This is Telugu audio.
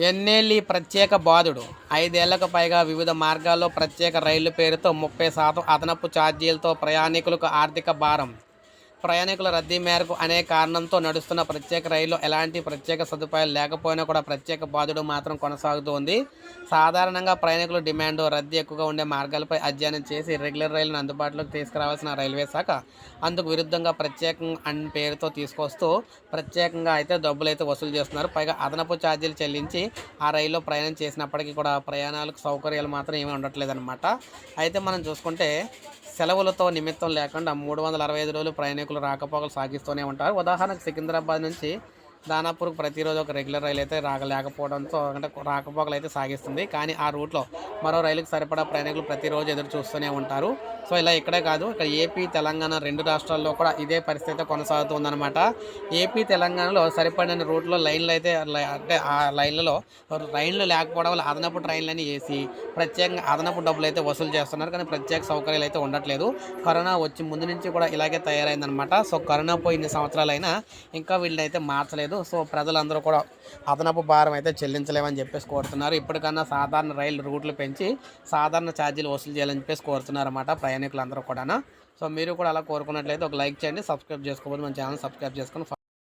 ఎన్నేళ్ళు ఈ ప్రత్యేక బాధుడు 5 ఏళ్లకు పైగా వివిధ మార్గాల్లో ప్రత్యేక రైళ్ల పేరుతో 30% అదనపు ఛార్జీలతో ప్రయాణికులకు ఆర్థిక భారం. ప్రయాణికుల రద్దీ మేరకు అనే కారణంతో నడుస్తున్న ప్రత్యేక రైల్లో ఎలాంటి ప్రత్యేక సదుపాయాలు లేకపోయినా కూడా ప్రత్యేక బాధుడు మాత్రం కొనసాగుతోంది. సాధారణంగా ప్రయాణికుల డిమాండ్, రద్దీ ఎక్కువగా ఉండే మార్గాలపై అధ్యయనం చేసి రెగ్యులర్ రైళ్లను అందుబాటులోకి తీసుకురావాల్సిన రైల్వే శాఖ అందుకు విరుద్ధంగా ప్రత్యేకం అని పేరుతో తీసుకొస్తూ ప్రత్యేకంగా అయితే డబ్బులైతే వసూలు చేస్తున్నారు. పైగా అదనపు ఛార్జీలు చెల్లించి ఆ రైల్లో ప్రయాణం చేసినప్పటికీ కూడా ప్రయాణాలకు సౌకర్యాలు మాత్రం ఏమీ ఉండట్లేదన్నమాట. అయితే మనం చూసుకుంటే సెలవులతో నిమిత్తం లేకుండా 365 రోజులు ప్రయాణికులు రాకపోకలు సాగిస్తూనే ఉంటారు. ఉదాహరణకు సికింద్రాబాద్ నుంచి దానాపూర్కు ప్రతిరోజు ఒక రెగ్యులర్ రైలు అయితే లేకపోవడంతో అంటే రాకపోకలు అయితే సాగిస్తుంది. కానీ ఆ రూట్లో మరో రైలుకు సరిపడా ప్రయాణికులు ప్రతిరోజు ఎదురు చూస్తూనే ఉంటారు. సో ఇలా ఇక్కడే కాదు, ఇక్కడ ఏపీ, తెలంగాణ 2 రాష్ట్రాల్లో కూడా ఇదే పరిస్థితి కొనసాగుతుందన్నమాట. ఏపీ, తెలంగాణలో సరిపడిన రూట్లో లైన్లు అయితే అంటే ఆ లైన్లలో రైళ్లు లేకపోవడం వల్ల అదనపు ట్రైన్లని వేసి ప్రత్యేకంగా అదనపు డబ్బులు అయితే వసూలు చేస్తున్నారు. కానీ ప్రత్యేక సౌకర్యాలు అయితే ఉండట్లేదు. కరోనా వచ్చి ముందు నుంచి కూడా ఇలాగే తయారైందనమాట. సో కరోనా పోయి ఇన్ని సంవత్సరాలైనా ఇంకా వీళ్ళని అయితే మార్చలేదు. సో ప్రజలందరూ కూడా అదనపు భారం అయితే చెల్లించలేమని చెప్పేసి కోరుతున్నారు. ఇప్పటికన్నా సాధారణ రైలు రూట్లు పెంచి సాధారణ ఛార్జీలు వసూలు చేయాలని చెప్పేసి కోరుతున్నారు అన్నమాట ప్రయాణికులందరూ కూడా. సో మీరు కూడా అలా కోరుకున్నట్లయితే ఒక లైక్ చేయండి, సబ్స్క్రైబ్ చేసుకోకపోతే మన ఛానల్ సబ్స్క్రైబ్ చేసుకొని